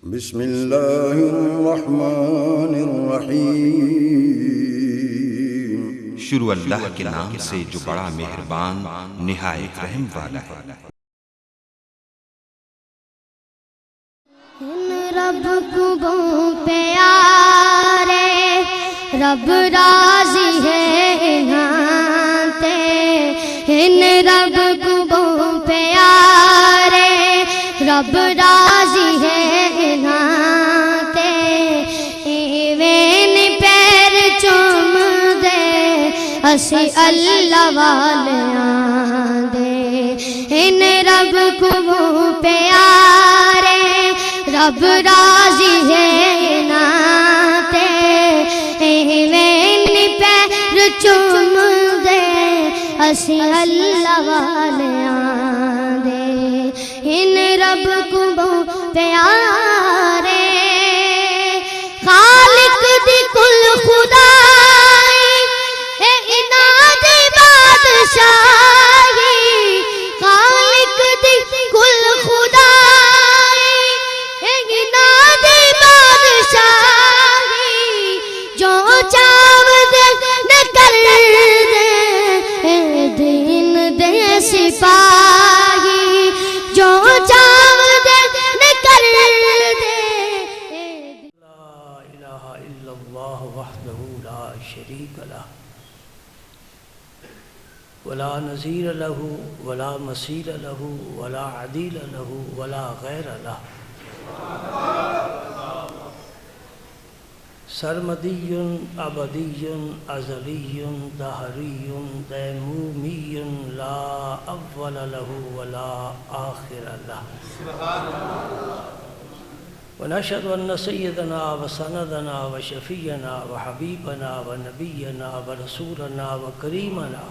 بسم اللہ الرحمن الرحیم۔ شروع اللہ کے نام سے جو بڑا مہربان نہایت رحم والا ہے۔ رب کو پیارے رب راضی ہے انہاں ان رب کو پیارے رب راضی ہے انہاں ایویں پیر چوم دے اسی اللہ والیاں دے ان رب کو پیارے رب راضی ہے ناتے ایویں پیر چوم دے اسی اللہ والیاں دے ان رب کو پیارے خالق دی کل خدائی انہاں دی بادشاہی خالق دی کل خدائی انہاں دی بادشاہی جو چاو دے نہ کر دے دین دے سپاہی جو چاو دے نہ کر دے لا الہ الا اللہ وحدہ لا شریک لہ ولا نظیر لہ ولا مثیل لہ ولا عدیل لہ ولا غیر لہ سرمدی ابدی ازلی دہری دیمومی لا اول لہ ولا آخر لہ ونشهد أن سيدنا وسندنا وشفينا وحبيبنا ونبينا ورسولنا وكريمنا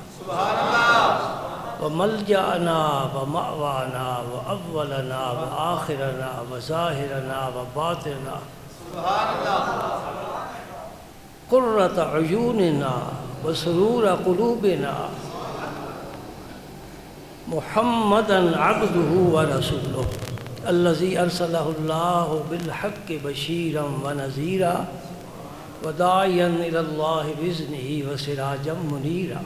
وملجأنا ومأوانا وأولنا وآخرنا وظاهرنا وباطننا قرة عيوننا وسرور قلوبنا محمدا عبده ورسوله الذي أرسله الله بالحق بشيرا ونذيرا وداعيا إلى الله بإذنه وسراجا منيرا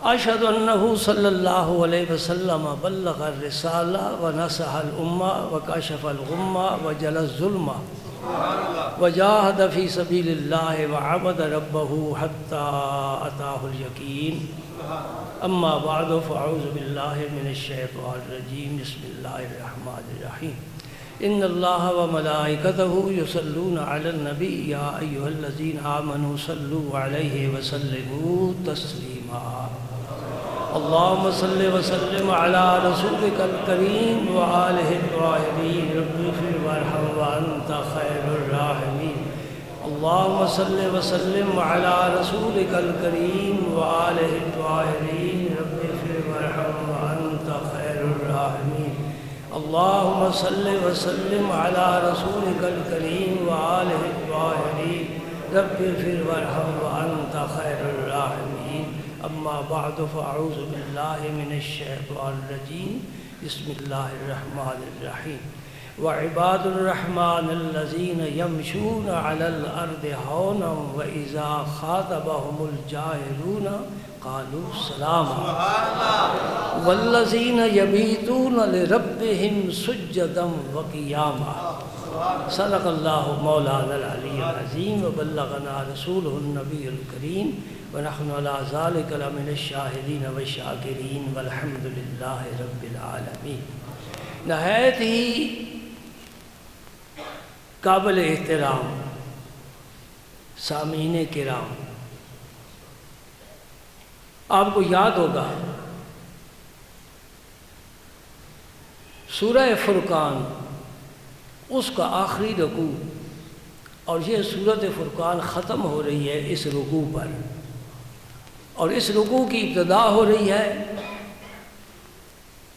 أشهد أنه صلى الله عليه وسلم بلغ الرسالة ونصح الأمة وكشف الغمة وجل الظلمة وجاهد في سبيل الله وعبد ربه حتى أتاه اليقين اما بعد فاعوذ باللہ من الشیطان الرجیم بسم اللہ الرحمن الرحیم ان اللہ وملائکتہ یصلون علی النبی یا ایہا الذین آمنوا صلوا علیہ وسلموا تسلیما اللہم صل وسلم علی رسولک الکریم وآلہ الطاہرین رب اغفر وارحم وانت خیر الراحمین اللہم صل وسلم علی رسولک الکریم وآلہ الطاہرین رب اغفر وارحم وانت خیر الراحمین اللہم صل وسلم علی رسولک الکریم وآلہ الطاہرین رب اغفر وارحم وانت خیر الراحمین اما بعد فاعوذ باللہ من الشیطان الرجیم بسم اللہ الرحمن الرحیم وعباد الرحمن الذين يمشون على الأرض هونا وإذا خاطبهم الجاهلون قالوا سلاما والذين يبيتون لربهم سجدا وقياما صدق الله مولانا العلي العظيم وبلغنا رسوله النبي الكريم ونحن على ذلك لمن الشاهدين والشاكرين والحمد لله رب العالمين نہایت ہی قابل احترام سامعین کرام، آپ کو یاد ہوگا سورہ فرقان اس کا آخری رکوع، اور یہ سورۃ فرقان ختم ہو رہی ہے اس رکوع پر، اور اس رکوع کی ابتدا ہو رہی ہے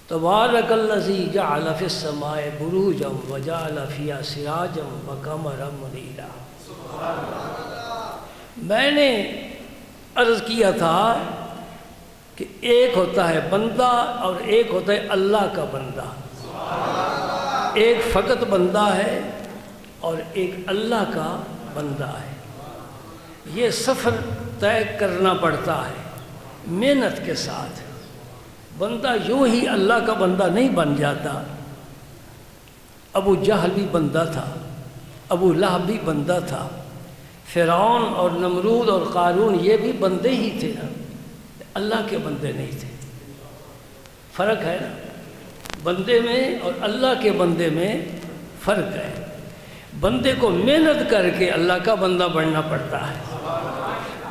تبارک الذی جعل فی السماء بروجا وجعل فیہا سراجا وقمرا منیرا۔ میں نے عرض کیا تھا کہ ایک ہوتا ہے بندہ اور ایک ہوتا ہے اللہ کا بندہ۔ ایک فقط بندہ ہے اور ایک اللہ کا بندہ ہے۔ یہ سفر طے کرنا پڑتا ہے محنت کے ساتھ۔ بندہ یوں ہی اللہ کا بندہ نہیں بن جاتا۔ ابو جہل بھی بندہ تھا، ابو لہب بھی بندہ تھا، فرعون اور نمرود اور قارون یہ بھی بندے ہی تھے نا، اللہ کے بندے نہیں تھے۔ فرق ہے نا، بندے میں اور اللہ کے بندے میں فرق ہے۔ بندے کو محنت کر کے اللہ کا بندہ بننا پڑتا ہے۔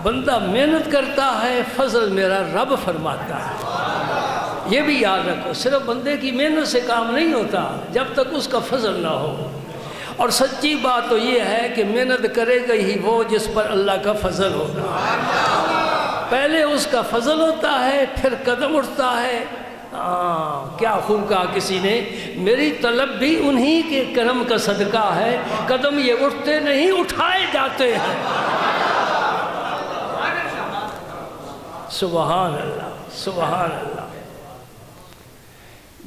بندہ محنت کرتا ہے، فضل میرا رب فرماتا ہے۔ یہ بھی یاد رکھو، صرف بندے کی محنت سے کام نہیں ہوتا جب تک اس کا فضل نہ ہو۔ اور سچی بات تو یہ ہے کہ محنت کرے گا ہی وہ جس پر اللہ کا فضل ہوگا۔ پہلے اس کا فضل ہوتا ہے، پھر قدم اٹھتا ہے۔ کیا خوب کہا کسی نے، میری طلب بھی انہی کے کرم کا صدقہ ہے، قدم یہ اٹھتے نہیں اٹھائے جاتے ہیں۔ سبحان اللہ، سبحان اللہ۔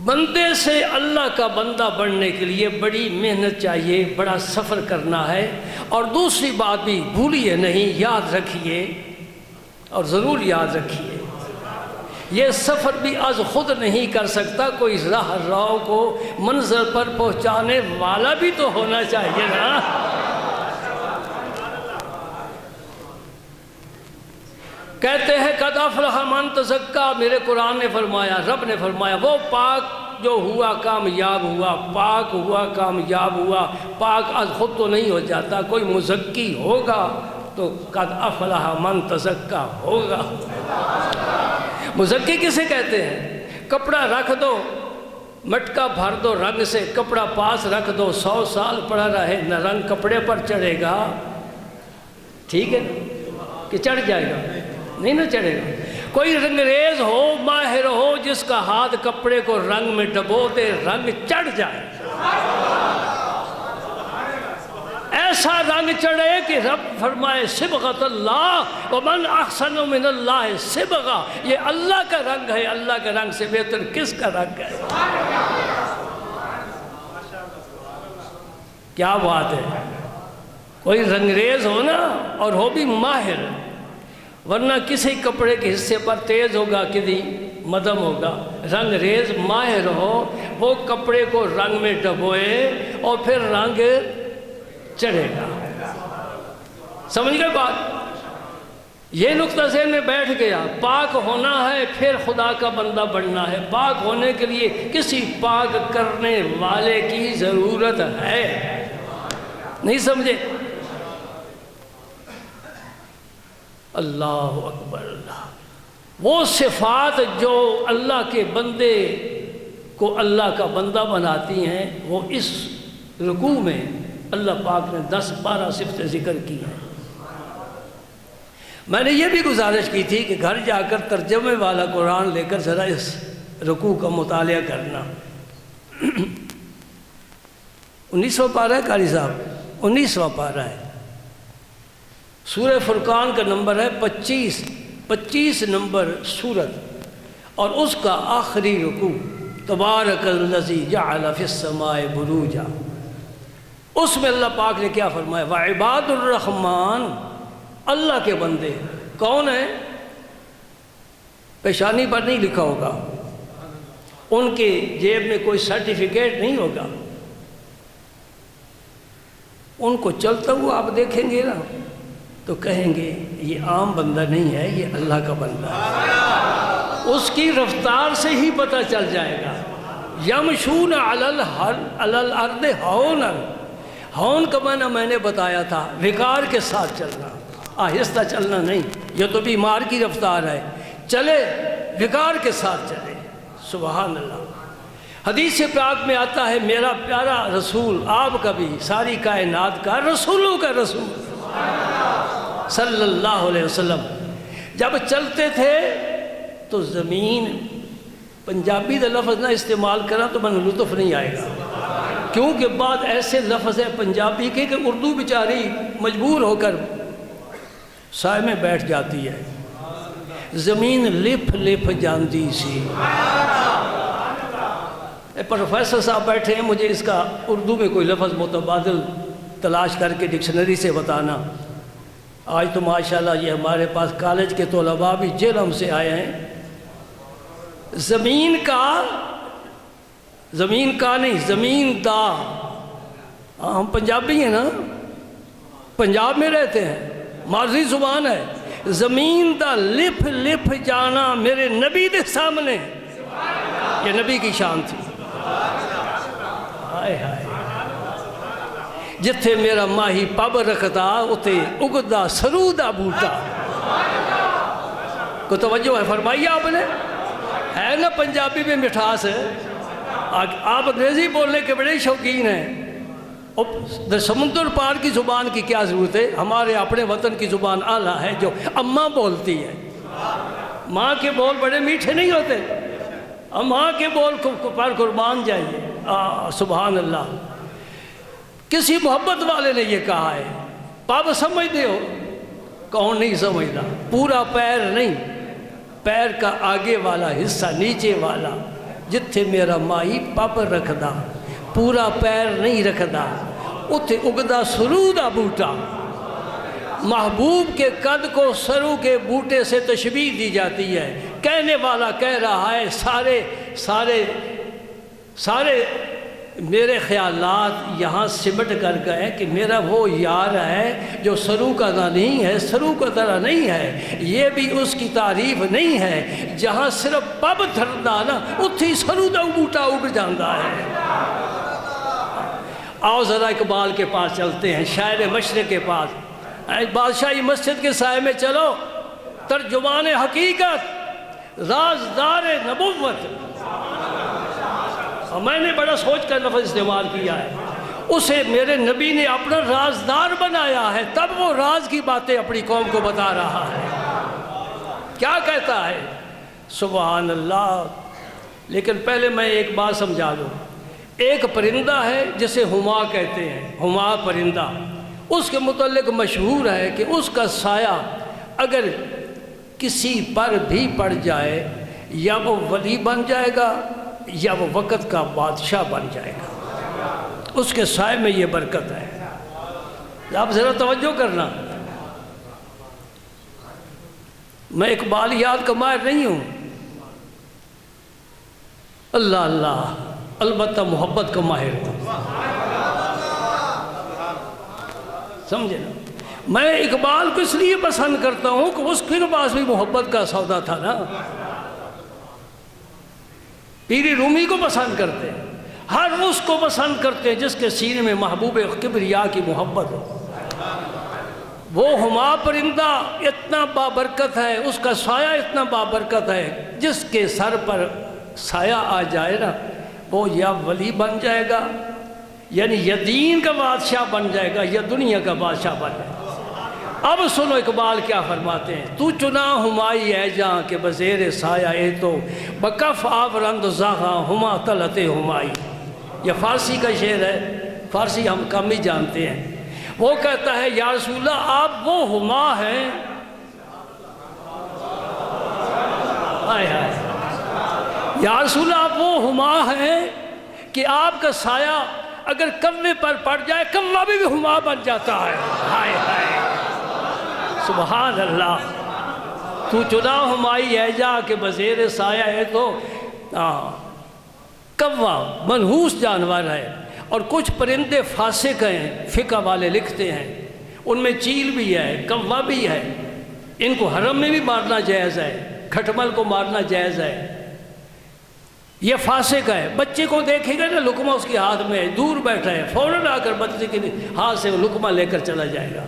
بندے سے اللہ کا بندہ بننے کے لیے بڑی محنت چاہیے، بڑا سفر کرنا ہے۔ اور دوسری بات بھی بھولیے نہیں، یاد رکھیے اور ضرور یاد رکھیے، یہ سفر بھی از خود نہیں کر سکتا، کوئی راہ راہ کو منزل پر پہنچانے والا بھی تو ہونا چاہیے نا۔ کہتے ہیں قد افلح من تزکا، میرے قرآن نے فرمایا، رب نے فرمایا، وہ پاک جو ہوا کامیاب ہوا، پاک ہوا کامیاب ہوا۔ پاک از خود تو نہیں ہو جاتا، کوئی مزکی ہوگا تو قد افلح من تزکا ہوگا۔ مزکی کسے کہتے ہیں؟ کپڑا رکھ دو، مٹکا بھر دو رنگ سے، کپڑا پاس رکھ دو، 100 سال پڑا رہے نہ رنگ کپڑے پر چڑھے گا، ٹھیک ہے نا؟ کہ چڑھ جائے گا؟ نہیں نہ چڑھے گا۔ کوئی رنگریز ہو، ماہر ہو، جس کا ہاتھ کپڑے کو رنگ میں ڈبو دے، رنگ چڑھ جائے، ایسا رنگ چڑھے کہ رب فرمائے صبغۃ اللہ ومن احسن من اللہ صبغہ، یہ اللہ کا رنگ ہے، اللہ کے رنگ سے بہتر کس کا رنگ ہے؟ کیا بات ہے۔ کوئی رنگریز ہو نا، اور ہو بھی ماہر، ورنہ کسی کپڑے کے حصے پر تیز ہوگا، کدی مدم ہوگا۔ رنگ ریز ماہر ہو، وہ کپڑے کو رنگ میں ڈبوئے اور پھر رنگ چڑھے گا۔ سمجھ گئے بات؟ یہ نقطہ ذہن میں بیٹھ گیا۔ پاک ہونا ہے، پھر خدا کا بندہ بننا ہے۔ پاک ہونے کے لیے کسی پاک کرنے والے کی ضرورت ہے، نہیں سمجھے؟ اللہ اکبر اللہ۔ وہ صفات جو اللہ کے بندے کو اللہ کا بندہ بناتی ہیں، وہ اس رکوع میں اللہ پاک نے 10-12 صفتیں ذکر کی ہیں۔ میں نے یہ بھی گزارش کی تھی کہ گھر جا کر ترجمے والا قرآن لے کر ذرا اس رکوع کا مطالعہ کرنا۔ 19واں پارہ ہے قاری صاحب، 19واں پارہ ہے۔ سورہ فرقان کا نمبر ہے 25 نمبر سورت، اور اس کا آخری رکوع تبارک الذی جعل فی السماء بروجا۔ اس میں اللہ پاک نے کیا فرمایا؟ وعباد الرحمن، اللہ کے بندے کون ہیں؟ پیشانی پر نہیں لکھا ہوگا، ان کے جیب میں کوئی سرٹیفکیٹ نہیں ہوگا، ان کو چلتا ہوا آپ دیکھیں گے نا تو کہیں گے یہ عام بندہ نہیں ہے، یہ اللہ کا بندہ ہے۔ اس کی رفتار سے ہی پتہ چل جائے گا۔ یمشون علی الارض ہونا، ہون کا معنی میں نے بتایا تھا، وقار کے ساتھ چلنا، آہستہ چلنا نہیں، یہ تو بیمار کی رفتار ہے۔ چلے وقار کے ساتھ چلے، سبحان اللہ۔ حدیث پاک میں آتا ہے میرا پیارا رسول، آپ کا بھی، ساری کائنات کا، رسولوں کا رسول صلی اللہ علیہ وسلم جب چلتے تھے تو زمین، پنجابی کا لفظ نہ استعمال کرا تو من لطف نہیں آئے گا، کیونکہ بعد ایسے لفظ ہے پنجابی کے کہ اردو بیچاری مجبور ہو کر سائے میں بیٹھ جاتی ہے۔ زمین لپ لپ جاندی سی، پروفیسر صاحب بیٹھے ہیں، مجھے اس کا اردو میں کوئی لفظ متبادل تلاش کر کے ڈکشنری سے بتانا۔ آج تو ماشاءاللہ یہ ہمارے پاس کالج کے طلباء بھی جرم سے آئے ہیں۔ زمین کا نہیں، زمین دا، ہم پنجابی ہیں نا، پنجاب میں رہتے ہیں، ماضی زبان ہے۔ زمین دا لپھ لپھ جانا میرے نبی دے سامنے، یہ نبی کی شان تھی۔ ہائے ہائے، جتھے میرا ماہی پب رکھتا اتے اگدا سرو دا بوٹا۔ کو توجہ ہے فرمائی آپ نے؟ ہے نا پنجابی میں مٹھاس ہے۔ آپ انگریزی بولنے کے بڑے شوقین ہیں۔ سمندر پار کی زبان کی کیا ضرورت ہے؟ ہمارے اپنے وطن کی زبان اعلیٰ ہے جو اماں بولتی ہے۔ ماں کے بول بڑے میٹھے نہیں ہوتے، ماں کے بول پر قربان جائیے۔ سبحان اللہ۔ کسی محبت والے نے یہ کہا ہے، پاب سمجھتے ہو؟ کون نہیں سمجھتا؟ پورا پیر نہیں، پیر کا آگے والا حصہ، نیچے والا، جتھے میرا مائی پب رکھدا، پورا پیر نہیں رکھدا، اتھے اگدا سرو دا بوٹا۔ محبوب کے قد کو سرو کے بوٹے سے تشبیہ دی جاتی ہے۔ کہنے والا کہہ رہا ہے سارے میرے خیالات یہاں سمٹ کر گئے کہ میرا وہ یار ہے جو سرو کا نہیں ہے، سرو کا طرح نہیں ہے۔ یہ بھی اس کی تعریف نہیں ہے، جہاں صرف پب تھردا نا اتھی سرو دا بوٹا اگ جاندہ ہے۔ آؤ ذرا اقبال کے پاس چلتے ہیں، شاعر مشرق کے پاس۔ بادشاہی مسجد کے سائے میں چلو، ترجمان حقیقت، رازدار نبوت۔ اور میں نے بڑا سوچ کر لفظ استعمال کیا ہے، اسے میرے نبی نے اپنا رازدار بنایا ہے، تب وہ راز کی باتیں اپنی قوم کو بتا رہا ہے۔ کیا کہتا ہے؟ سبحان اللہ۔ لیکن پہلے میں ایک بات سمجھا دوں۔ ایک پرندہ ہے جسے ہما کہتے ہیں، ہما پرندہ، اس کے متعلق مشہور ہے کہ اس کا سایہ اگر کسی پر بھی پڑ جائے یا وہ ولی بن جائے گا یا وہ وقت کا بادشاہ بن جائے گا۔ اس کے سائے میں یہ برکت ہے۔ آپ ذرا توجہ کرنا، میں اقبالیات کا ماہر نہیں ہوں، اللہ اللہ، البتہ محبت کا ماہر ہوں، سمجھے نا؟ میں اقبال کو اس لیے پسند کرتا ہوں کہ اس کے پاس بھی محبت کا سودا تھا نا۔ پیری رومی کو پسند کرتے ہیں، ہر اس کو پسند کرتے ہیں جس کے سینے میں محبوب کبریا کی محبت ہو۔ وہ ہما پرندہ اتنا بابرکت ہے، اس کا سایہ اتنا بابرکت ہے، جس کے سر پر سایہ آ جائے نا وہ یا ولی بن جائے گا، یعنی یا دین کا بادشاہ بن جائے گا یا دنیا کا بادشاہ بن جائے گا۔ اب سنو اقبال کیا فرماتے ہیں۔ تو چنا ہمائی ہے جہاں کے بزیر سایہ اے تو بکف آورند زاغاں ہما طلت ہمائی۔ یہ فارسی کا شعر ہے، فارسی ہم کم ہی جانتے ہیں۔ وہ کہتا ہے یا رسول اللہ آپ وہ ہما ہیں، آئے آئے، یا رسول اللہ آپ وہ ہما ہیں کہ آپ کا سایہ اگر کوے پر پڑ جائے کوہ بھی ہما بن جاتا ہے۔ ہائے ہائے، سبحان اللہ۔ تو چنا ہمائی ہے جا کے بزیر سایہ ہے تو کوہ منحوس جانور ہے، اور کچھ پرندے فاسق ہیں، فقہ والے لکھتے ہیں، ان میں چیل بھی ہے، کوہ بھی ہے، ان کو حرم میں بھی مارنا جائز ہے، کھٹمل کو مارنا جائز ہے۔ یہ فاسق ہے، بچے کو دیکھے گا نا لقمہ اس کے ہاتھ میں دور بیٹھا ہے، فوراً آ کر بچے کے ہاتھ سے لقمہ لے کر چلا جائے گا،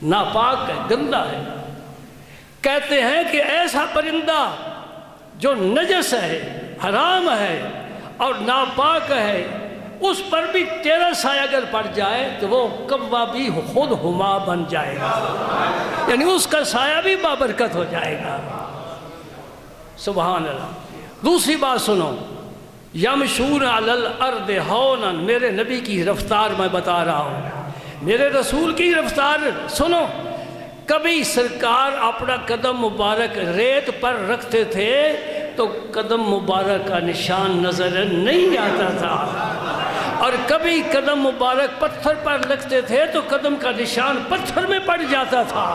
ناپاک ہے، گندہ ہے۔ کہتے ہیں کہ ایسا پرندہ جو نجس ہے، حرام ہے اور ناپاک ہے، اس پر بھی تیرا سایہ اگر پڑ جائے تو وہ کوہ بھی خود ہما بن جائے گا، یعنی اس کا سایہ بھی بابرکت ہو جائے گا۔ سبحان اللہ۔ دوسری بات سنو، یمشون علی الارض ہونا، میرے نبی کی رفتار میں بتا رہا ہوں، میرے رسول کی رفتار سنو۔ کبھی سرکار اپنا قدم مبارک ریت پر رکھتے تھے تو قدم مبارک کا نشان نظر نہیں آتا تھا، اور کبھی قدم مبارک پتھر پر لگتے تھے تو قدم کا نشان پتھر میں پڑ جاتا تھا۔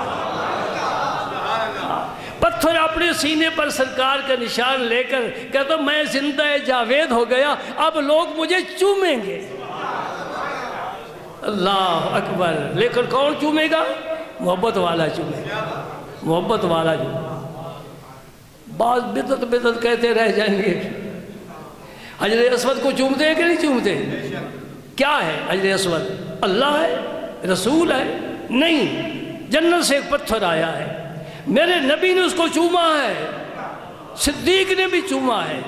پتھر اپنے سینے پر سرکار کا نشان لے کر کہتا میں زندہ جاوید ہو گیا، اب لوگ مجھے چومیں گے۔ اللہ اکبر۔ لیکن کون چومے گا؟ محبت والا چومے گا، محبت والا چومے گا۔ بعض بدعت کہتے رہ جائیں گے۔ حجر اسود کو چومتے ہیں کہ نہیں چومتے؟ کیا ہے حجر اسود؟ اللہ ہے؟ رسول ہے؟ نہیں، جنت سے ایک پتھر آیا ہے، میرے نبی نے اس کو چوما ہے، صدیق نے بھی چوما ہے،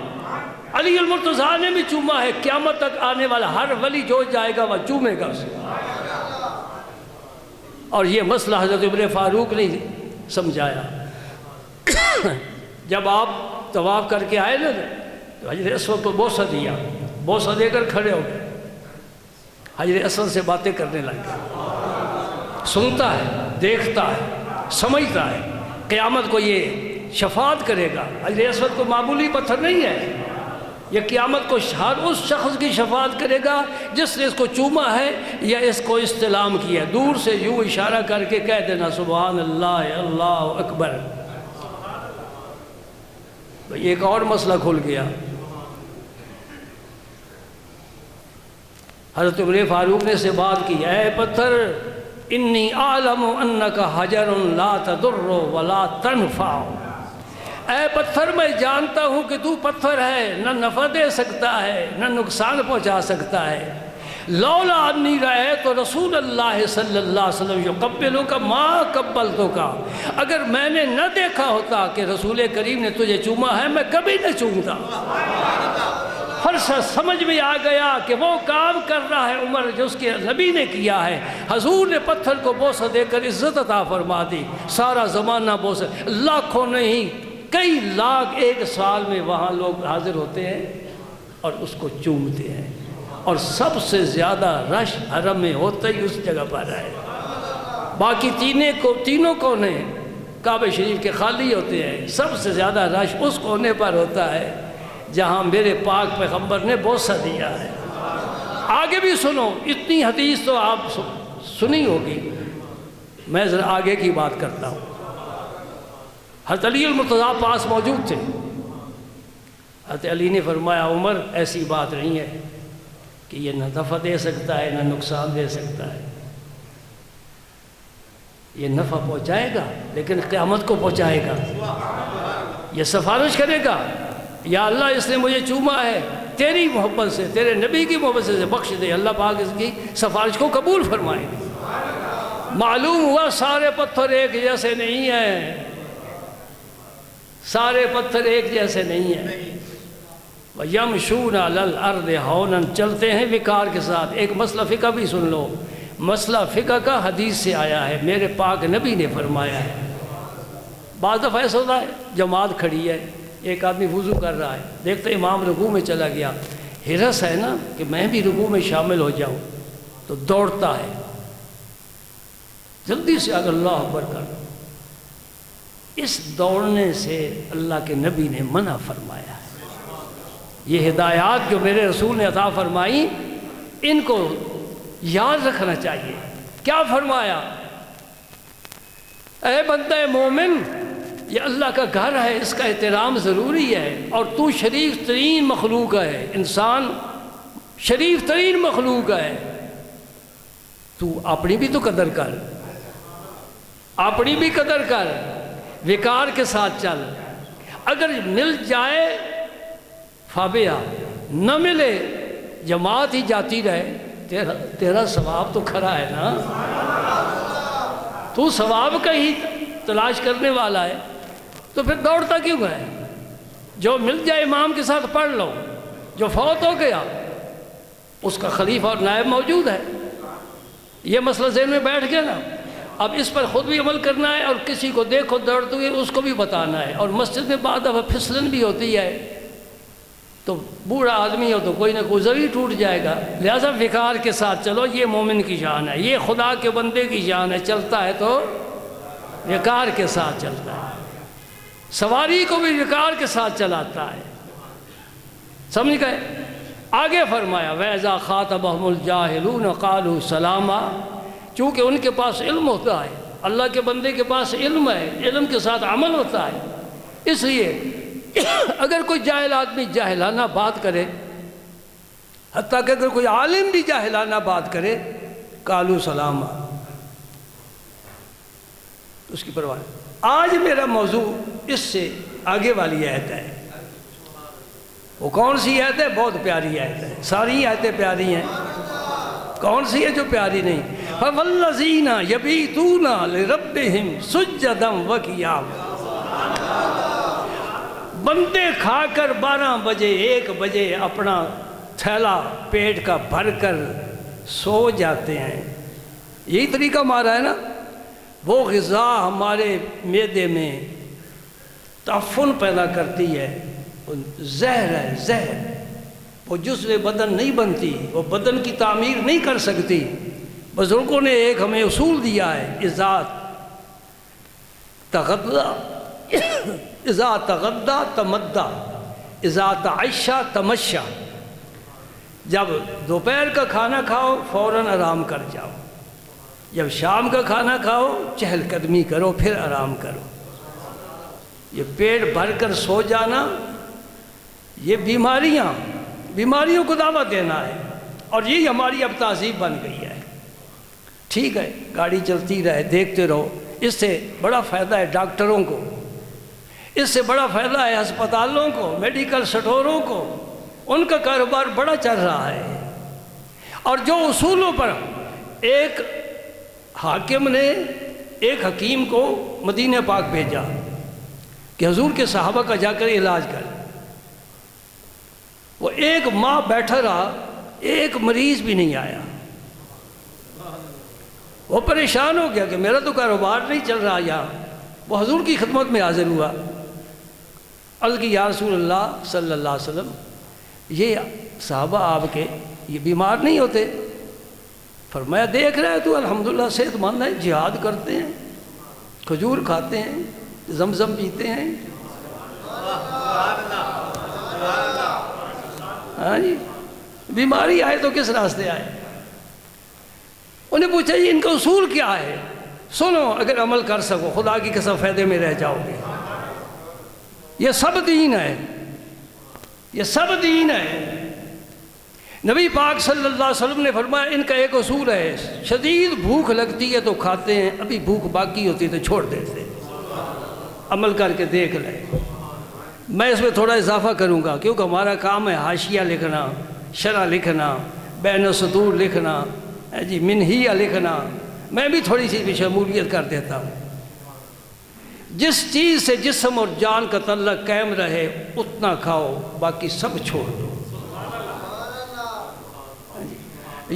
علی المرتضیٰ نے بھی چوما ہے، قیامت تک آنے والا ہر ولی جو جائے گا وہ چومے گا اسے۔ اور یہ مسئلہ حضرت عمر فاروق نے سمجھایا۔ جب آپ طواف کر کے آئے نا تو حجر اسود کو بوسہ دیا، بوسہ دے کر کھڑے ہو گئے، حجر اسود سے باتیں کرنے لگ گئے، سنتا ہے، دیکھتا ہے، سمجھتا ہے، قیامت کو یہ شفاعت کرے گا۔ حجر اسود کو معمولی پتھر نہیں ہے، یہ قیامت کو ہر اس شخص کی شفاعت کرے گا جس نے اس کو چوما ہے یا اس کو استلام کیا۔ دور سے یوں اشارہ کر کے کہہ دینا سبحان اللہ، اللہ اکبر۔ ایک اور مسئلہ کھل گیا۔ حضرت عمر فاروق نے سے بات کی، اے پتھر انی اعلم انک حجر لا تضر ولا تنفع، اے پتھر میں جانتا ہوں کہ تو پتھر ہے، نہ نفع دے سکتا ہے نہ نقصان پہنچا سکتا ہے۔ لولا انی رأیت رسول اللہ صلی اللہ علیہ وسلم یقبلک ما قبلتک، اگر میں نے نہ دیکھا ہوتا کہ رسول کریم نے تجھے چوما ہے میں کبھی نہ چومتا۔ فرصہ سمجھ میں آ گیا کہ وہ کام کر رہا ہے عمر جو اس کے نبی نے کیا ہے۔ حضور نے پتھر کو بوسہ دے کر عزت عطا فرما دی، سارا زمانہ بوسہ، لاکھوں نہیں کئی لاکھ ایک سال میں وہاں لوگ حاضر ہوتے ہیں اور اس کو چومتے ہیں، اور سب سے زیادہ رش حرم میں ہوتا ہی اس جگہ پر ہے۔ باقی تینوں کونے کعبہ شریف کے خالی ہوتے ہیں، سب سے زیادہ رش اس کونے پر ہوتا ہے جہاں میرے پاک پیغمبر نے بوسہ دیا ہے۔ آگے بھی سنو، اتنی حدیث تو آپ سنی ہوگی، میں ذرا آگے کی بات کرتا ہوں۔ حضرت علی المرتضیٰ پاس موجود تھے، حضرت علی نے فرمایا عمر ایسی بات نہیں ہے کہ یہ نہ نفع دے سکتا ہے نہ نقصان دے سکتا ہے، یہ نفع پہنچائے گا لیکن قیامت کو پہنچائے گا، یہ سفارش کرے گا یا اللہ اس نے مجھے چوما ہے تیری محبت سے، تیرے نبی کی محبت سے بخش دے، اللہ پاک اس کی سفارش کو قبول فرمائے۔ معلوم ہوا سارے پتھر ایک جیسے نہیں ہیں، سارے پتھر ایک جیسے نہیں ہیں۔ وَيَمْشُونَ عَلَى الْأَرْضِ هَوْنًا، چلتے ہیں وقار کے ساتھ۔ ایک مسئلہ فقہ بھی سن لو، مسئلہ فقہ کا حدیث سے آیا ہے، میرے پاک نبی نے فرمایا ہے۔ بعض دفعہ ایسا ہوتا ہے جماعت کھڑی ہے، ایک آدمی وضو کر رہا ہے، دیکھتے امام رکوع میں چلا گیا، حرص ہے نا کہ میں بھی رکوع میں شامل ہو جاؤں، تو دوڑتا ہے، جلدی سے اگر اللہ اکبر کر۔ اس دوڑنے سے اللہ کے نبی نے منع فرمایا ہے۔ یہ ہدایات جو میرے رسول نے عطا فرمائی ان کو یاد رکھنا چاہیے۔ کیا فرمایا؟ اے بندہ مومن، یہ اللہ کا گھر ہے، اس کا احترام ضروری ہے، اور تو شریف ترین مخلوق ہے، انسان شریف ترین مخلوق ہے، تو اپنی بھی تو قدر کر، اپنی بھی قدر کر، وقار کے ساتھ چل۔ اگر مل جائے فابیا، نہ ملے جماعت ہی جاتی رہے، تیرا ثواب تو کھڑا ہے نا، تو ثواب کا ہی تلاش کرنے والا ہے، تو پھر دوڑتا کیوں ہے؟ جو مل جائے امام کے ساتھ پڑھ لو، جو فوت ہو گیا اس کا خلیفہ اور نائب موجود ہے۔ یہ مسئلہ ذہن میں بیٹھ گیا نا، اب اس پر خود بھی عمل کرنا ہے، اور کسی کو دیکھو دوڑتے ہوئے اس کو بھی بتانا ہے۔ اور مسجد میں بعد دفعہ پھسلن بھی ہوتی ہے، تو بوڑھا آدمی ہو تو کوئی نہ کوئی ضروری ٹوٹ جائے گا، لہذا وقار کے ساتھ چلو، یہ مومن کی شان ہے، یہ خدا کے بندے کی شان ہے، چلتا ہے تو وقار کے ساتھ چلتا ہے۔ سواری کو بھی وقار کے ساتھ چلاتا ہے، سمجھ گئے؟ آگے فرمایا وَإِذَا خَاطَبَهُمُ الْجَاهِلُونَ قَالُوا سَلَامًا، چونکہ ان کے پاس علم ہوتا ہے، اللہ کے بندے کے پاس علم ہے، علم کے ساتھ عمل ہوتا ہے، اس لیے اگر کوئی جاہل آدمی جاہلانہ بات کرے، حتیٰ کہ اگر کوئی عالم بھی جاہلانہ بات کرے، قالوا سلاما، اس کی پرواہ نہیں۔ آج میرا موضوع اس سے آگے والی آیت ہے۔ وہ کون سی آیت ہے؟ بہت پیاری آیت ہے، ساری آیتیں پیاری ہیں، کون سی ہے جو پیاری نہیں؟ فَوَالَّذِينَ يَبِيتُونَ لِرَبِّهِمْ سُجَّدًا وَقِيَامًا، بندے کھا کر 12 بجے 1 بجے اپنا تھیلا پیٹ کا بھر کر سو جاتے ہیں، یہی طریقہ ہمارا ہے نا۔ وہ غذا ہمارے معدے میں تعفن پیدا کرتی ہے، وہ زہر ہے، زہر، وہ جزو بدن نہیں بنتی، وہ بدن کی تعمیر نہیں کر سکتی۔ بزرگوں نے ایک ہمیں اصول دیا ہے، اذا تغدى تمدّى، اذا تعشى تمشى، جب دوپہر کا کھانا کھاؤ فوراً آرام کر جاؤ، جب شام کا کھانا کھاؤ چہل قدمی کرو، پھر آرام کرو۔ یہ پیٹ بھر کر سو جانا، یہ بیماریوں کو دعوت دینا ہے، اور یہی ہماری اب تہذیب بن گئی ہے۔ ٹھیک ہے، گاڑی چلتی رہے، دیکھتے رہو، اس سے بڑا فائدہ ہے ڈاکٹروں کو، اس سے بڑا فائدہ ہے ہسپتالوں کو، میڈیکل سٹوروں کو، ان کا کاروبار بڑا چل رہا ہے۔ اور جو اصولوں پر ایک حاکم نے ایک حکیم کو مدینہ پاک بھیجا کہ حضور کے صحابہ کا جا کر علاج کر، وہ 1 ماہ بیٹھا رہا، ایک مریض بھی نہیں آیا۔ وہ پریشان ہو گیا کہ میرا تو کاروبار نہیں چل رہا یہاں۔ وہ حضور کی خدمت میں حاضر ہوا، عرض کی یا رسول اللہ صلی اللہ علیہ وسلم، یہ صحابہ آپ کے یہ بیمار نہیں ہوتے؟ فرمایا دیکھ رہے تو الحمدللہ صحت مند ہے، جہاد کرتے ہیں، کھجور کھاتے ہیں، زمزم پیتے ہیں۔ ہاں جی، بیماری آئے تو کس راستے آئے؟ انہیں پوچھا جی ان کا اصول کیا ہے؟ سنو، اگر عمل کر سکو خدا کی قسم فائدے میں رہ جاؤ گے۔ یہ سب دین ہے، یہ سب دین ہے۔ نبی پاک صلی اللہ علیہ وسلم نے فرمایا ان کا ایک اصول ہے، شدید بھوک لگتی ہے تو کھاتے ہیں، ابھی بھوک باقی ہوتی ہے تو چھوڑ دیتے ہیں۔ عمل کر کے دیکھ لیں۔ میں اس میں تھوڑا اضافہ کروں گا کیونکہ ہمارا کام ہے حاشیہ لکھنا، شرح لکھنا، بین السطور لکھنا، جی منہیہ لکھنا، میں بھی تھوڑی سی بھی شمولیت کر دیتا ہوں۔ جس چیز سے جسم اور جان کا تعلق قائم رہے اتنا کھاؤ، باقی سب چھوڑ دو۔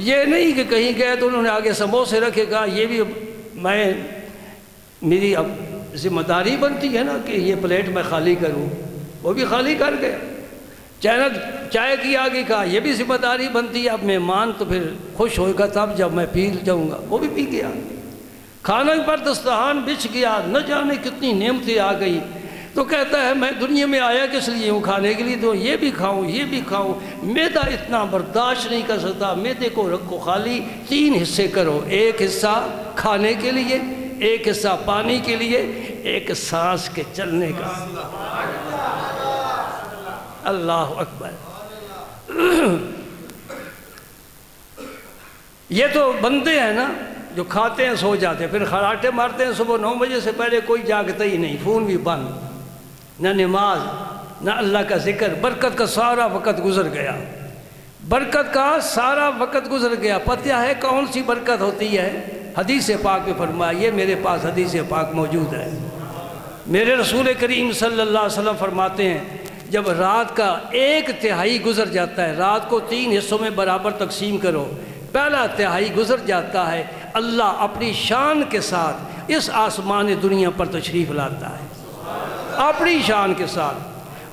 یہ نہیں کہ کہیں گئے تو انہوں نے آگے سموسے رکھے، کہا یہ بھی میری اب ذمہ داری بنتی ہے نا کہ یہ پلیٹ میں خالی کروں، وہ بھی خالی کر گئے۔ چائے کی آگے کہا یہ بھی ذمہ داری بنتی ہے، اب مہمان تو پھر خوش ہوئے گا تب جب میں پی جاؤں گا، وہ بھی پی گیا۔ کھانا پر دسترخوان بچھ گیا، نہ جانے کتنی نعمتیں آ گئی، تو کہتا ہے میں دنیا میں آیا کس لیے ہوں؟ کھانے کے لیے، تو یہ بھی کھاؤں یہ بھی کھاؤں۔ معدہ اتنا برداشت نہیں کر سکتا، معدے کو رکھو خالی، 3 حصے کرو، ایک حصہ کھانے کے لیے، ایک حصہ پانی کے لیے، ایک سانس کے چلنے کا۔ اللہ اکبر۔ یہ تو بندے ہیں نا جو کھاتے ہیں سو جاتے ہیں، پھر خراٹے مارتے ہیں صبح 9 بجے سے پہلے، کوئی جاگتا ہی نہیں، فون بھی بند، نہ نماز نہ اللہ کا ذکر۔ برکت کا سارا وقت گزر گیا، برکت کا سارا وقت گزر گیا۔ پتہ ہے کون سی برکت ہوتی ہے؟ حدیث پاک میں فرمایا، یہ میرے پاس حدیث پاک موجود ہے، میرے رسول کریم صلی اللہ علیہ وسلم فرماتے ہیں جب رات کا 1/3 گزر جاتا ہے، رات کو 3 حصوں میں برابر تقسیم کرو، پہلا تہائی گزر جاتا ہے، اللہ اپنی شان کے ساتھ اس آسمان دنیا پر تشریف لاتا ہے، اپنی شان کے ساتھ۔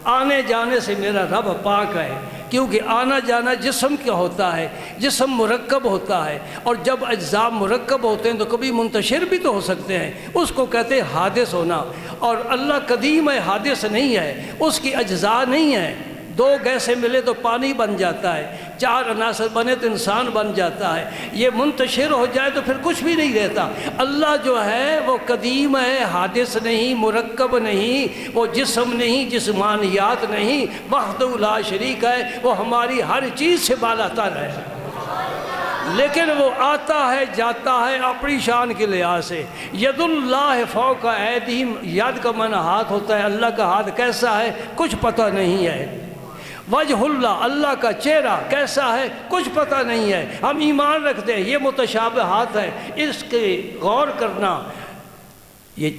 آنے جانے سے میرا رب پاک ہے، کیونکہ آنا جانا جسم کیا ہوتا ہے، جسم مرکب ہوتا ہے، اور جب اجزاء مرکب ہوتے ہیں تو کبھی منتشر بھی تو ہو سکتے ہیں، اس کو کہتے ہیں حادث ہونا۔ اور اللہ قدیم ہے، حادث نہیں ہے، اس کی اجزاء نہیں ہے۔ دو گیسیں ملے تو پانی بن جاتا ہے، چار عناصر بنے تو انسان بن جاتا ہے، یہ منتشر ہو جائے تو پھر کچھ بھی نہیں رہتا۔ اللہ جو ہے وہ قدیم ہے، حادث نہیں، مرکب نہیں، وہ جسم نہیں، جسمانیات نہیں، وحدہ لا شریک ہے، وہ ہماری ہر چیز سے بالا تر ہے، لیکن وہ آتا ہے جاتا ہے اپنی شان کے لحاظ سے۔ ید اللہ فوق ایدیہم، ید کا معنی ہاتھ ہوتا ہے، اللہ کا ہاتھ کیسا ہے کچھ پتہ نہیں ہے۔ وجہ اللہ، اللہ کا چہرہ کیسا ہے کچھ پتہ نہیں ہے۔ ہم ایمان رکھتے ہیں یہ متشابہات ہے، اس کے غور کرنا یہ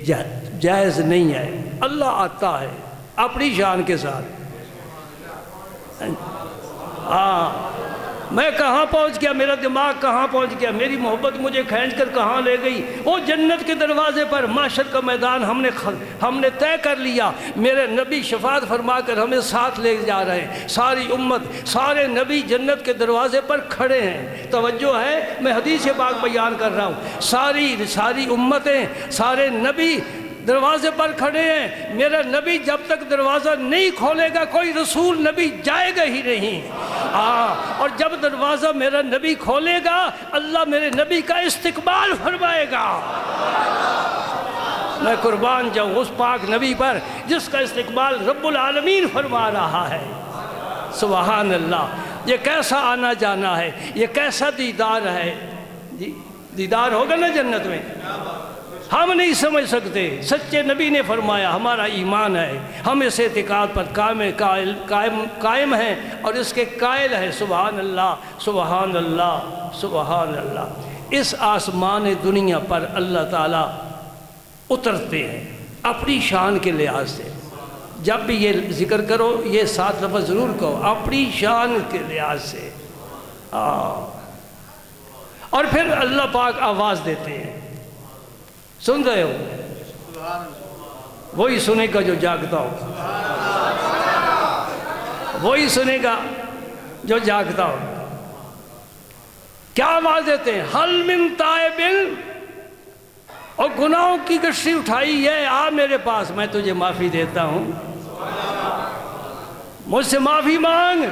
جائز نہیں ہے۔ اللہ آتا ہے اپنی شان کے ساتھ۔ میں کہاں پہنچ گیا، میرا دماغ کہاں پہنچ گیا، میری محبت مجھے کھینچ کر کہاں لے گئی۔ وہ جنت کے دروازے پر معاشر کا میدان ہم نے طے کر لیا، میرے نبی شفاعت فرما کر ہمیں ساتھ لے جا رہے ہیں۔ ساری امت، سارے نبی جنت کے دروازے پر کھڑے ہیں۔ توجہ ہے، میں حدیث پاک بیان کر رہا ہوں۔ ساری امتیں، سارے نبی دروازے پر کھڑے ہیں۔ میرا نبی جب تک دروازہ نہیں کھولے گا کوئی رسول نبی جائے گا ہی نہیں۔ اور جب دروازہ میرا نبی کھولے گا اللہ میرے نبی کا استقبال فرمائے گا۔ میں قربان جاؤں اس پاک نبی پر جس کا استقبال رب العالمین فرما رہا ہے۔ سبحان اللہ۔ یہ کیسا آنا جانا ہے، یہ کیسا دیدار ہے۔ دیدار ہوگا نا جنت میں، ہم نہیں سمجھ سکتے۔ سچے نبی نے فرمایا، ہمارا ایمان ہے، ہم اس اعتقاد پر قائم ہیں اور اس کے قائل ہیں۔ سبحان اللہ، سبحان اللہ، سبحان اللہ۔ اس آسمان دنیا پر اللہ تعالیٰ اترتے ہیں اپنی شان کے لحاظ سے۔ جب بھی یہ ذکر کرو یہ 7 لفظ ضرور کہو، اپنی شان کے لحاظ سے۔ اور پھر اللہ پاک آواز دیتے ہیں، سن رہے ہو؟ وہی سنے گا جو جاگتا ہو، وہی سنے گا جو جاگتا ہو۔ کیا آواز دیتے ہیں؟ حل من تائب، اور گناہوں کی کشتی اٹھائی ہے، آ میرے پاس، میں تجھے معافی دیتا ہوں، مجھ سے معافی مانگ،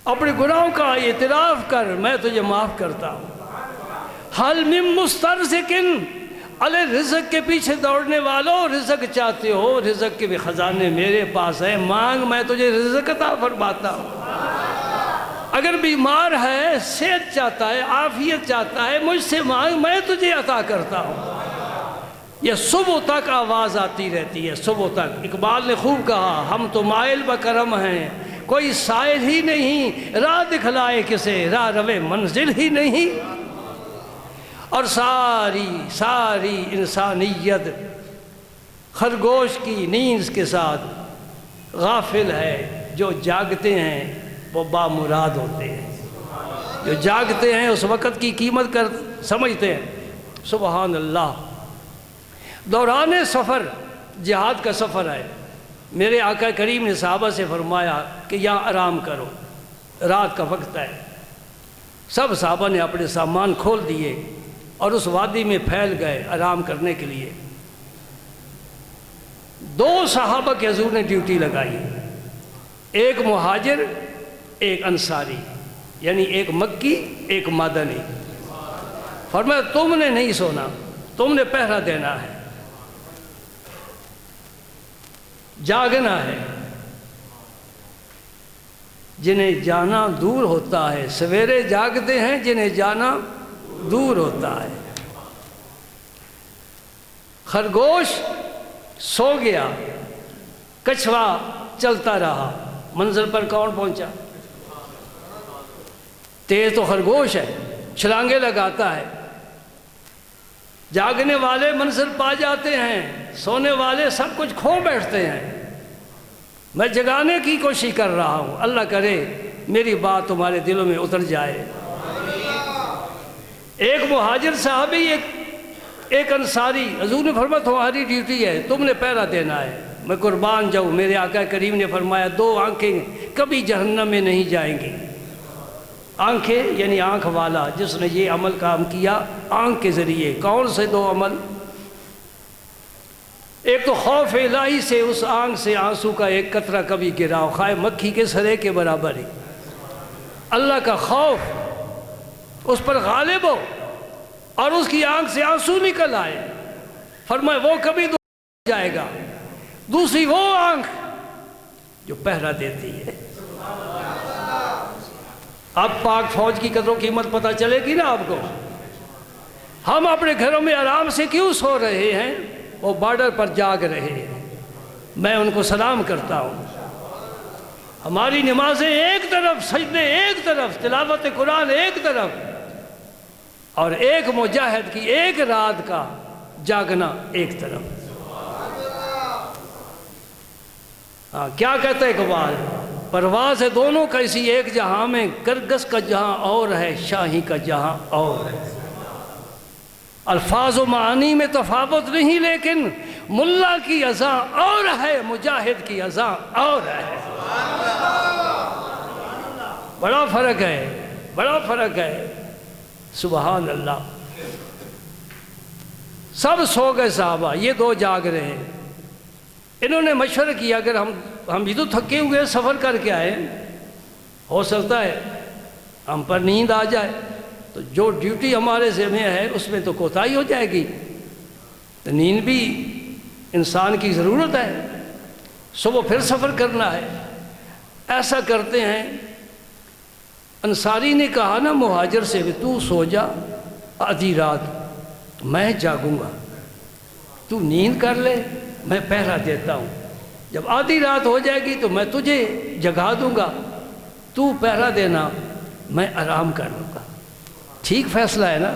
اپنے گناہوں کا اعتراف کر، میں تجھے معاف کرتا ہوں۔ حل من مسترزقن، علی رزق کے پیچھے دوڑنے والوں، رزق چاہتے ہو، رزق کے بھی خزانے میرے پاس ہیں، مانگ، میں تجھے رزق عطا فرماتا ہوں۔ اگر بیمار ہے، صحت چاہتا ہے، عافیت چاہتا ہے، مجھ سے مانگ، میں تجھے عطا کرتا ہوں۔ یہ صبح تک آواز آتی رہتی ہے، صبح تک۔ اقبال نے خوب کہا، ہم تو مائل بکرم ہیں، کوئی سائل ہی نہیں، راہ دکھلائے کسے، راہ روے منزل ہی نہیں۔ اور ساری انسانیت خرگوش کی نیند کے ساتھ غافل ہے۔ جو جاگتے ہیں وہ بامراد ہوتے ہیں، جو جاگتے ہیں اس وقت کی قیمت سمجھتے ہیں۔ سبحان اللہ۔ دوران سفر، جہاد کا سفر ہے، میرے آقا کریم نے صحابہ سے فرمایا کہ یہاں آرام کرو، رات کا وقت ہے۔ سب صحابہ نے اپنے سامان کھول دیے اور اس وادی میں پھیل گئے آرام کرنے کے لیے۔ 2 صحابہ کے حضور نے ڈیوٹی لگائی، ایک مہاجر ایک انصاری، یعنی ایک مکی ایک مدنی۔ فرمایا تم نے نہیں سونا، تم نے پہرا دینا ہے، جاگنا ہے۔ جنہیں جانا دور ہوتا ہے سویرے جاگتے ہیں، جنہیں جانا دور ہوتا ہے۔ خرگوش سو گیا، کچھوا چلتا رہا، منزل پر کون پہنچا؟ تیز تو خرگوش ہے، چھلانگے لگاتا ہے۔ جاگنے والے منزل پا جاتے ہیں، سونے والے سب کچھ کھو بیٹھتے ہیں۔ میں جگانے کی کوشش کر رہا ہوں، اللہ کرے میری بات تمہارے دلوں میں اتر جائے۔ ایک مہاجر صحابی ایک انصاری، حضور نے فرمایا تمہاری ڈیوٹی ہے، تم نے پہرا دینا ہے، میں قربان جاؤں، میرے آقا کریم نے فرمایا 2 آنکھیں کبھی جہنم میں نہیں جائیں گی۔ آنکھیں یعنی آنکھ والا جس نے یہ عمل کام کیا آنکھ کے ذریعے۔ کون سے 2 عمل؟ ایک تو خوف الہی سے اس آنکھ سے آنسو کا ایک قطرہ کبھی گرا ہو، خواہ مکھی کے سرے کے برابر ہے، اللہ کا خوف اس پر غالب ہو اور اس کی آنکھ سے آنسو نکل آئے، فرمایا وہ کبھی نہیں جائے گا۔ دوسری وہ آنکھ جو پہرا دیتی ہے۔ اب پاک فوج کی قدر و قیمت پتہ چلے گی نا آپ کو۔ ہم اپنے گھروں میں آرام سے کیوں سو رہے ہیں؟ وہ بارڈر پر جاگ رہے ہیں، میں ان کو سلام کرتا ہوں۔ ہماری نمازیں ایک طرف، سجدے ایک طرف، تلاوت قرآن ایک طرف، اور ایک مجاہد کی ایک رات کا جاگنا ایک طرف۔ ہاں کیا کہتا ہے اقبال؟ پرواز ہے دونوں کا اسی ایک جہاں میں، گرگس کا جہاں اور ہے، شاہی کا جہاں اور ہے۔ الفاظ و معانی میں تفاوت نہیں، لیکن ملا کی اذاں اور ہے، مجاہد کی اذاں اور ہے۔ بڑا فرق ہے، بڑا فرق ہے، سبحان اللہ۔ سب سو گئے صحابہ، یہ 2 جاگ رہے ہیں۔ انہوں نے مشورہ کیا اگر ہم بھی تو تھکے ہوئے سفر کر کے آئے، ہو سکتا ہے ہم پر نیند آ جائے، تو جو ڈیوٹی ہمارے ذمہ ہے اس میں تو کوتاہی ہو جائے گی، تو نیند بھی انسان کی ضرورت ہے، صبح پھر سفر کرنا ہے۔ ایسا کرتے ہیں، انصاری نے کہا نا مہاجر سے، تو سو جا آدھی رات، میں جاگوں گا، تو نیند کر لے، میں پہرا دیتا ہوں، جب آدھی رات ہو جائے گی تو میں تجھے جگا دوں گا، تو پہرا دینا، میں آرام کر لوں گا۔ ٹھیک فیصلہ ہے نا؟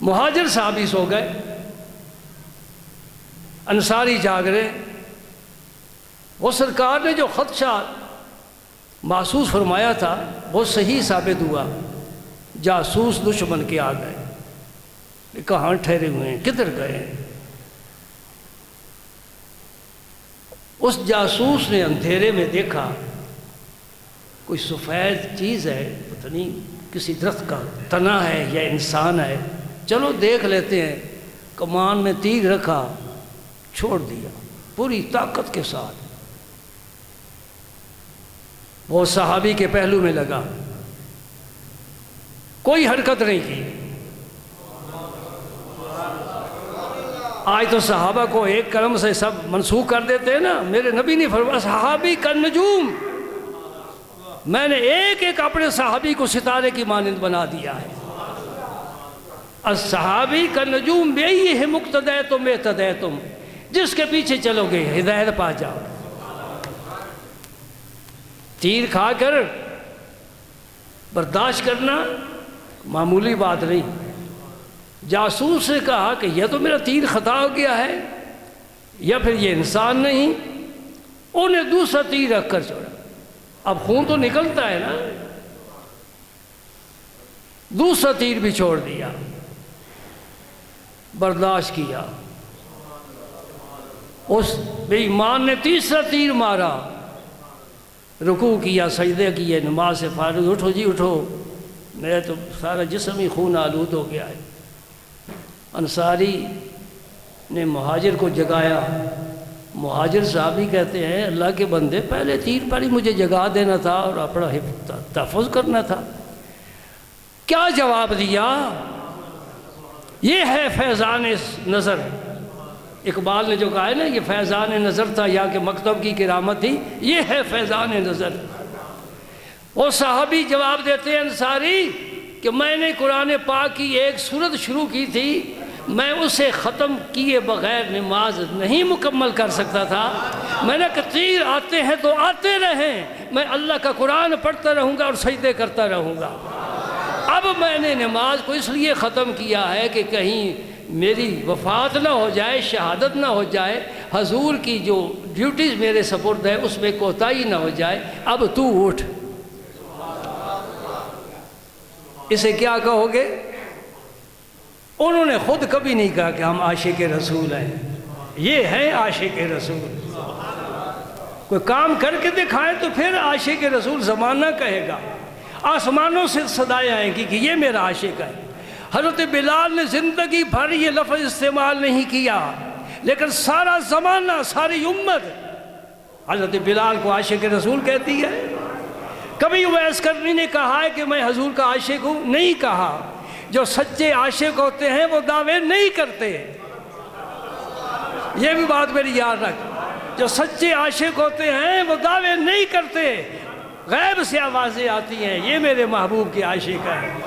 مہاجر صحابی سو گئے، انصاری جاگ رہے۔ وہ سرکار نے جو خدشہ محسوس فرمایا تھا وہ صحیح ثابت ہوا۔ جاسوس دشمن کے آ گئے، کہاں ٹھہرے ہوئے ہیں، کدھر گئے ہیں؟ اس جاسوس نے اندھیرے میں دیکھا کوئی سفید چیز ہے، پتہ نہیں کسی درخت کا تنا ہے یا انسان ہے، چلو دیکھ لیتے ہیں۔ کمان میں تیر رکھا، چھوڑ دیا پوری طاقت کے ساتھ، وہ صحابی کے پہلو میں لگا، کوئی حرکت نہیں کی۔ آج تو صحابہ کو ایک کلم سے سب منسوخ کر دیتے ہیں نا۔ میرے نبی نے فرمایا صحابی کا نجوم، میں نے ایک ایک اپنے صحابی کو ستارے کی مانند بنا دیا ہے۔ الصحابی کا نجوم بے ہے مقتدیتم اہتدیتم، جس کے پیچھے چلو گے ہدایت پا جاؤ۔ تیر کھا کر برداشت کرنا معمولی بات نہیں۔ جاسوس نے کہا کہ یا تو میرا تیر خطا ہو گیا ہے یا پھر یہ انسان نہیں، انہیں دوسرا تیر رکھ کر چھوڑا۔ اب خون تو نکلتا ہے نا، دوسرا تیر بھی چھوڑ دیا، برداشت کیا۔ اس بے ایمان نے تیسرا تیر مارا، رکوع کیا، سجدے کیے، نماز سے فارغ، اٹھو جی اٹھو، میرا تو سارا جسم ہی خون آلود ہو گیا ہے۔ انصاری نے مہاجر کو جگایا۔ مہاجر صحابی کہتے ہیں اللہ کے بندے، پہلے تیر پر ہی مجھے جگا دینا تھا اور اپنا تحفظ کرنا تھا۔ کیا جواب دیا؟ یہ ہے فیضان نظر۔ اقبال نے جو کہا ہے نا یہ فیضان نظر تھا یا کہ مکتب کی کرامت تھی، یہ ہے فیضان نظر۔ وہ صحابی جواب دیتے ہیں انصاری کہ میں نے قرآن پاک کی ایک سورت شروع کی تھی، میں اسے ختم کیے بغیر نماز نہیں مکمل کر سکتا تھا۔ میں نے کہا تیر آتے ہیں تو آتے رہیں، میں اللہ کا قرآن پڑھتا رہوں گا اور سجدے کرتا رہوں گا۔ اب میں نے نماز کو اس لیے ختم کیا ہے کہ کہیں میری وفات نہ ہو جائے، شہادت نہ ہو جائے، حضور کی جو ڈیوٹیز میرے سپرد ہے اس میں کوتاہی نہ ہو جائے۔ اب تو اٹھ۔ اسے کیا کہو گے؟ انہوں نے خود کبھی نہیں کہا کہ ہم عاشق رسول ہیں، یہ ہے عاشق رسول۔ کوئی کام کر کے دکھائے تو پھر عاشق رسول زمانہ کہے گا، آسمانوں سے صدائیں آئیں گی کہ یہ میرا عاشق ہے۔ حضرت بلال نے زندگی بھر یہ لفظ استعمال نہیں کیا، لیکن سارا زمانہ، ساری امت حضرت بلال کو عاشق رسول کہتی ہے۔ کبھی اویس کرنی نے کہا ہے کہ میں حضور کا عاشق ہوں؟ نہیں کہا۔ جو سچے عاشق ہوتے ہیں وہ دعوے نہیں کرتے، یہ بھی بات میری یاد رکھ۔ جو سچے عاشق ہوتے ہیں وہ دعوے نہیں کرتے، غیب سے آوازیں آتی ہیں یہ میرے محبوب کے عاشق ہیں،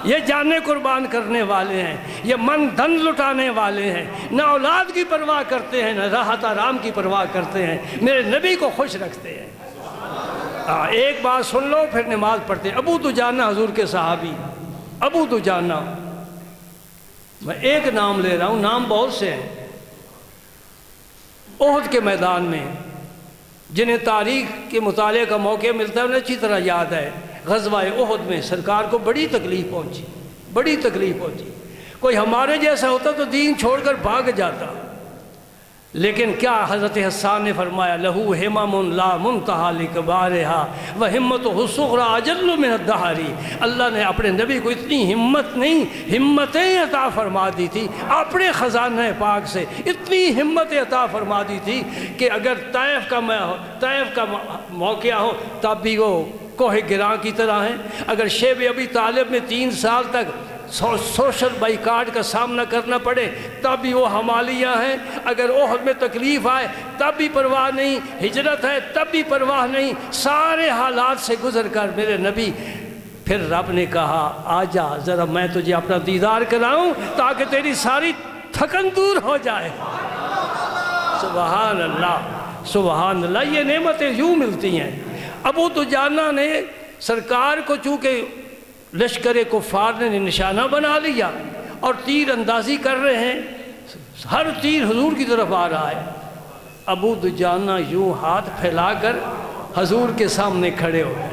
یہ جانیں قربان کرنے والے ہیں، یہ من دھن لٹانے والے ہیں، نہ اولاد کی پرواہ کرتے ہیں نہ راحت آرام کی پرواہ کرتے ہیں، میرے نبی کو خوش رکھتے ہیں۔ ایک بات سن لو پھر نماز پڑھتے ہیں۔ ابو دجانہ حضور کے صحابی، ابو دجانہ، میں ایک نام لے رہا ہوں، نام بہت سے ہیں۔ احد کے میدان میں جنہیں تاریخ کے مطالعے کا موقع ملتا ہے انہیں اچھی طرح یاد ہے، غزوہ احد میں سرکار کو بڑی تکلیف پہنچی، بڑی تکلیف پہنچی۔ کوئی ہمارے جیسا ہوتا تو دین چھوڑ کر بھاگ جاتا، لیکن کیا حضرت حسان نے فرمایا لہو ہمم لا منتہا لکبارہا وہمتہ الصغریٰ اجل من الدہر۔ اللہ نے اپنے نبی کو اتنی ہمتیں عطا فرما دی تھی، اپنے خزانہ پاک سے اتنی ہمتیں عطا فرما دی تھی کہ اگر طائف کا موقع ہو تب بھی وہ کوہ گراں کی طرح ہیں، اگر شیب ابی طالب میں 3 سال تک سوشل بائیکاٹ کا سامنا کرنا پڑے تب بھی وہ حمالیہ ہیں، اگر احد میں تکلیف آئے تب بھی پرواہ نہیں، ہجرت ہے تب بھی پرواہ نہیں، سارے حالات سے گزر کر میرے نبی۔ پھر رب نے کہا آجا ذرا میں تجھے اپنا دیدار کراؤں تاکہ تیری ساری تھکن دور ہو جائے۔ سبحان اللہ، سبحان اللہ، یہ نعمتیں یوں ملتی ہیں۔ ابو دجانہ نے سرکار کو چونکہ لشکر کفار نے نشانہ بنا لیا اور تیر اندازی کر رہے ہیں، ہر تیر حضور کی طرف آ رہا ہے، ابو دجانہ یوں ہاتھ پھیلا کر حضور کے سامنے کھڑے ہو گئے،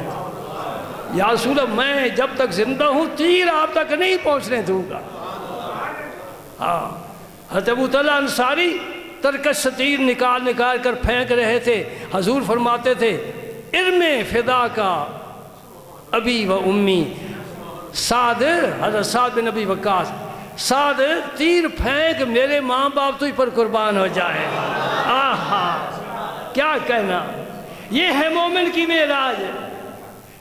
یا رسول اللہ میں جب تک زندہ ہوں تیر آپ تک نہیں پہنچنے دوں گا۔ ہاں، حضرت ابو طلحہ انصاری ترکش سے تیر نکال کر پھینک رہے تھے، حضور فرماتے تھے ارم فدا کا ابی و امی، سعد، حضرت سعد بن ابی وقاص، سعد تیر پھینک میرے ماں باپ تجھ پر قربان ہو جائے۔ آہا کیا کہنا، یہ ہے مومن کی معراج،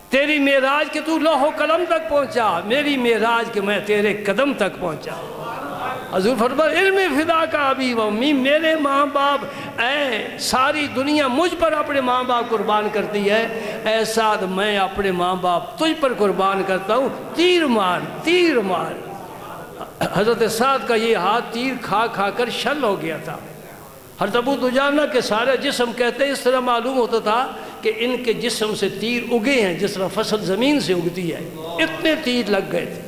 تیری معراج کہ تو لوح و قلم تک پہنچا، میری معراج کہ میں تیرے قدم تک پہنچا۔ حضور فرمایا علم فدا کا ابی و امی، میرے ماں باپ، اے ساری دنیا مجھ پر اپنے ماں باپ قربان کرتی ہے، اے سعد میں اپنے ماں باپ تجھ پر قربان کرتا ہوں، تیر مار تیر مار۔ حضرت سعد کا یہ ہاتھ تیر کھا کر شل ہو گیا تھا۔ حضرت ابو دجانہ کے سارے جسم کہتے ہیں اس طرح معلوم ہوتا تھا کہ ان کے جسم سے تیر اگے ہیں جس طرح فصل زمین سے اگتی ہے، اتنے تیر لگ گئے تھے،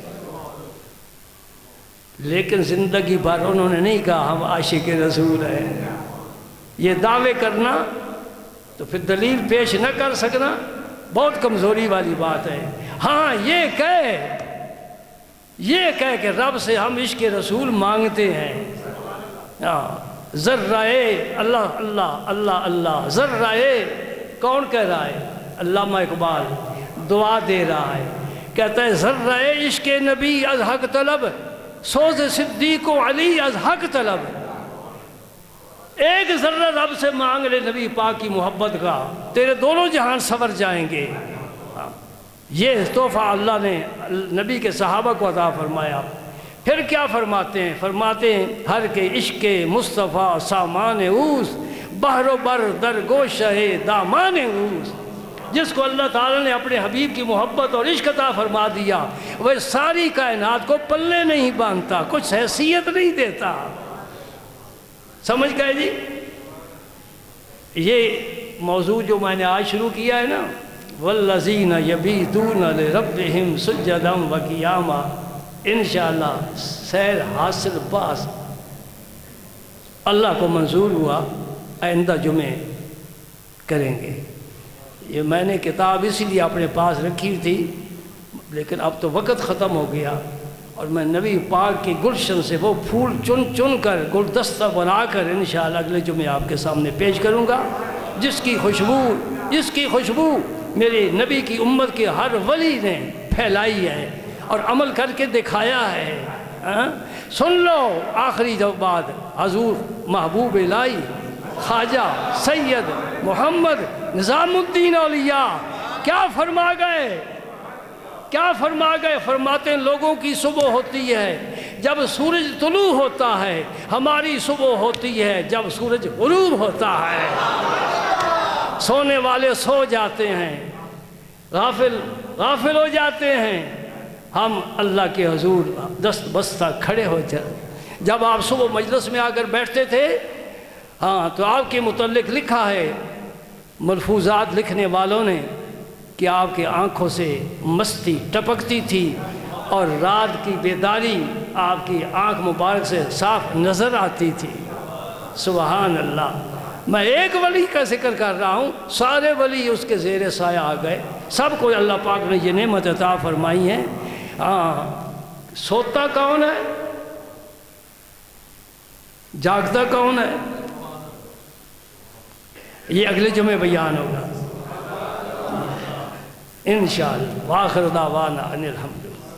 لیکن زندگی بھر انہوں نے نہیں کہا ہم عاشق رسول ہیں۔ یہ دعوے کرنا تو پھر دلیل پیش نہ کر سکنا بہت کمزوری والی بات ہے۔ ہاں یہ کہہ کہ رب سے ہم عشق رسول مانگتے ہیں، ذرائے اللہ اللہ اللہ اللہ، ذرائے کون کہہ رہا ہے؟ علامہ اقبال دعا دے رہا ہے، کہتا ہے ذرائے عشق نبی از حق طلب، سوز صدیق و علی از حق طلب۔ ایک ذرہ رب سے مانگ لے نبی پاک کی محبت کا، تیرے دونوں جہان سنور جائیں گے۔ یہ تحفہ اللہ نے نبی کے صحابہ کو عطا فرمایا۔ پھر کیا فرماتے ہیں؟ فرماتے ہیں ہر کے عشق مصطفیٰ سامان اوس، بحر و بر در گوشہ دامان اوس۔ جس کو اللہ تعالیٰ نے اپنے حبیب کی محبت اور عشق عطا فرما دیا وہ ساری کائنات کو پلے نہیں باندھتا، کچھ حیثیت نہیں دیتا۔ سمجھ گئے جی؟ یہ موضوع جو میں نے آج شروع کیا ہے نا، والذین یبیتون لربہم سجدا و قیاما، انشاءاللہ سیر حاصل باز اللہ کو منظور ہوا آئندہ جمعے کریں گے۔ یہ میں نے کتاب اسی لیے اپنے پاس رکھی تھی، لیکن اب تو وقت ختم ہو گیا، اور میں نبی پاک کی گلشن سے وہ پھول چن چن کر گلدستہ بنا کر انشاءاللہ اگلے جمعے آپ کے سامنے پیش کروں گا، جس کی خوشبو میرے نبی کی امت کے ہر ولی نے پھیلائی ہے اور عمل کر کے دکھایا ہے۔ سن لو آخری بات، حضور محبوب الہی خواجہ سید محمد نظام الدین اولیاء کیا فرما گئے؟ فرماتے ہیں لوگوں کی صبح ہوتی ہے جب سورج طلوع ہوتا ہے، ہماری صبح ہوتی ہے جب سورج غروب ہوتا ہے۔ سونے والے سو جاتے ہیں، غافل ہو جاتے ہیں، ہم اللہ کے حضور دست بستہ کھڑے ہو جاتے۔ جب آپ صبح مجلس میں آ کر بیٹھتے تھے تو آپ کے متعلق لکھا ہے ملفوظات لکھنے والوں نے کہ آپ کے آنکھوں سے مستی ٹپکتی تھی اور رات کی بیداری آپ کی آنکھ مبارک سے صاف نظر آتی تھی۔ سبحان اللہ۔ میں ایک ولی کا ذکر کر رہا ہوں، سارے ولی اس کے زیر سایہ آ گئے، سب کو اللہ پاک نے یہ نعمت عطا فرمائی ہے۔ سوتا کون ہے؟ جاگتا کون ہے؟ یہ اگلے جمعے بیان ہوگا انشاءاللہ۔ وآخر دعوانا ان الحمدللہ۔